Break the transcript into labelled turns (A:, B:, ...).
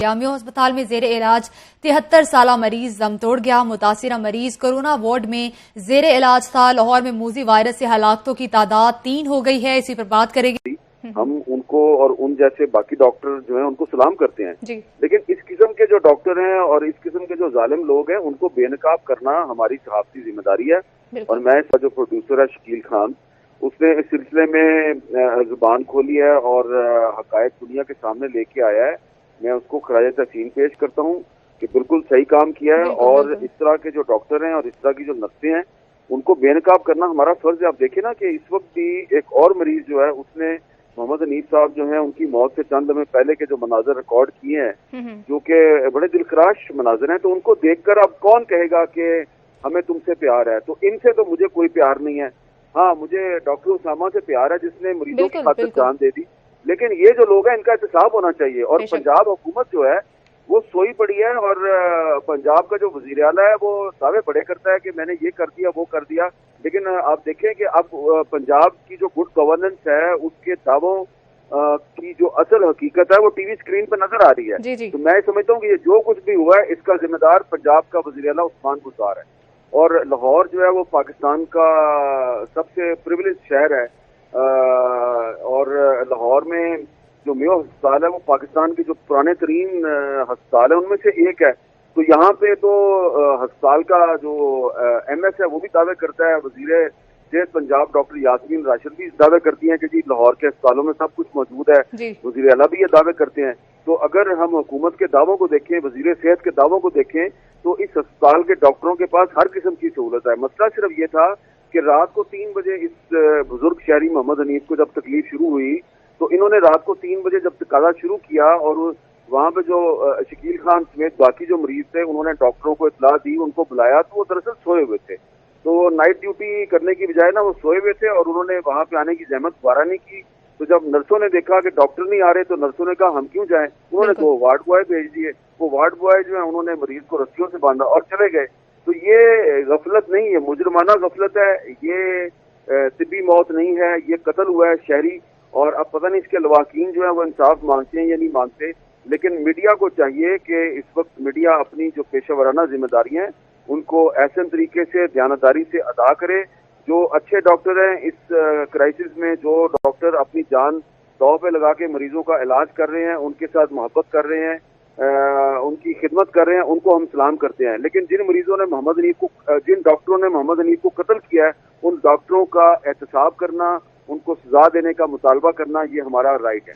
A: گیا۔ میو ہسپتال میں زیر علاج 73 سالہ مریض دم توڑ گیا۔ متاثرہ مریض کورونا وارڈ میں زیر علاج تھا۔ لاہور میں موذی وائرس سے ہلاکتوں کی تعداد 3 ہو گئی ہے، اسی پر بات کریں گے۔
B: ہم ان کو اور ان جیسے باقی ڈاکٹر جو ہیں ان کو سلام کرتے ہیں
A: جی،
B: لیکن اس قسم کے جو ڈاکٹر ہیں اور اس قسم کے جو ظالم لوگ ہیں ان کو بے نقاب کرنا ہماری صحافتی ذمہ داری ہے۔ اور میں اس کا جو پروڈیوسر ہے شکیل خان، اس نے اس سلسلے میں زبان کھولی ہے اور حقائق دنیا کے سامنے لے کے آیا ہے۔ میں اس کو خراج تحسین پیش کرتا ہوں کہ بالکل صحیح کام کیا ہے، اور اس طرح کے جو ڈاکٹر ہیں اور اس طرح کی جو نرسیں ہیں ان کو بے نقاب کرنا ہمارا فرض ہے۔ آپ دیکھیں نا کہ اس وقت بھی ایک اور مریض جو ہے اس نے محمد حنیف صاحب جو ہیں ان کی موت سے چند لمحے پہلے کے جو مناظر ریکارڈ کیے ہیں جو کہ بڑے دلخراش مناظر ہیں، تو ان کو دیکھ کر اب کون کہے گا کہ ہمیں تم سے پیار ہے؟ تو ان سے تو مجھے کوئی پیار نہیں ہے۔ ہاں، مجھے ڈاکٹر اسامہ سے پیار ہے جس نے مریضوں کی خاطر جان دے دی، لیکن یہ جو لوگ ہیں ان کا احتساب ہونا چاہیے۔ اور پنجاب حکومت جو ہے وہ سوئی پڑی ہے، اور پنجاب کا جو وزیر اعلیٰ ہے وہ دعوے بڑے کرتا ہے کہ میں نے یہ کر دیا وہ کر دیا، لیکن آپ دیکھیں کہ اب پنجاب کی جو گڈ گورننس ہے اس کے دعووں کی جو اصل حقیقت ہے وہ ٹی وی اسکرین پہ نظر آ رہی ہے۔ تو میں سمجھتا ہوں کہ یہ جو کچھ بھی ہوا ہے اس کا ذمہ دار پنجاب کا وزیر اعلیٰ عثمان بزدار ہے، اور لاہور جو ہے وہ پاکستان کا سب سے پریویلیج شہر ہے، اور لاہور میں جو میو ہسپتال ہے وہ پاکستان کے جو پرانے ترین ہسپتال ہے ان میں سے ایک ہے۔ تو یہاں پہ تو ہسپتال کا جو ایم ایس ہے وہ بھی دعوے کرتا ہے، وزیر صحت پنجاب ڈاکٹر یاسمین راشد بھی دعوے کرتی ہیں کہ جی لاہور کے ہسپتالوں میں سب کچھ موجود ہے، وزیر اعلیٰ بھی یہ دعوے کرتے ہیں۔ تو اگر ہم حکومت کے دعووں کو دیکھیں، وزیر صحت کے دعووں کو دیکھیں، تو اس ہسپتال کے ڈاکٹروں کے پاس ہر قسم کی سہولت ہے۔ مسئلہ صرف یہ تھا کہ رات کو 3 بجے اس بزرگ شہری محمد حنیف کو جب تکلیف شروع ہوئی تو انہوں نے رات کو 3 بجے جب تقاضا شروع کیا، اور وہاں پہ جو شکیل خان سمیت باقی جو مریض تھے انہوں نے ڈاکٹروں کو اطلاع دی، ان کو بلایا، تو وہ دراصل سوئے ہوئے تھے۔ تو نائٹ ڈیوٹی کرنے کی بجائے نا وہ سوئے ہوئے تھے، اور انہوں نے وہاں پہ آنے کی زحمت گوارا نہیں کی۔ تو جب نرسوں نے دیکھا کہ ڈاکٹر نہیں آ رہے تو نرسوں نے کہا ہم کیوں جائیں، انہوں نے 2 وارڈ بوائے بھیج دیے۔ وہ وارڈ بوائے جو ہیں انہوں نے مریض کو رسیوں سے باندھا اور چلے گئے۔ تو یہ غفلت نہیں ہے، مجرمانہ غفلت ہے، یہ طبی موت نہیں ہے، یہ قتل ہوا ہے شہری۔ اور اب پتہ نہیں اس کے لواحقین جو ہیں وہ انصاف مانگتے ہیں یا نہیں مانگتے، لیکن میڈیا کو چاہیے کہ اس وقت میڈیا اپنی جو پیشہ ورانہ ذمہ داریاں ہیں ان کو احسن طریقے سے دیانتداری سے ادا کرے۔ جو اچھے ڈاکٹر ہیں اس کرائسس میں، جو ڈاکٹر اپنی جان داؤ پہ لگا کے مریضوں کا علاج کر رہے ہیں، ان کے ساتھ محبت کر رہے ہیں، ان کی خدمت کر رہے ہیں، ان کو ہم سلام کرتے ہیں۔ لیکن جن ڈاکٹروں نے محمد حنیف کو قتل کیا ہے ان ڈاکٹروں کا احتساب کرنا، ان کو سزا دینے کا مطالبہ کرنا، یہ ہمارا رائٹ ہے۔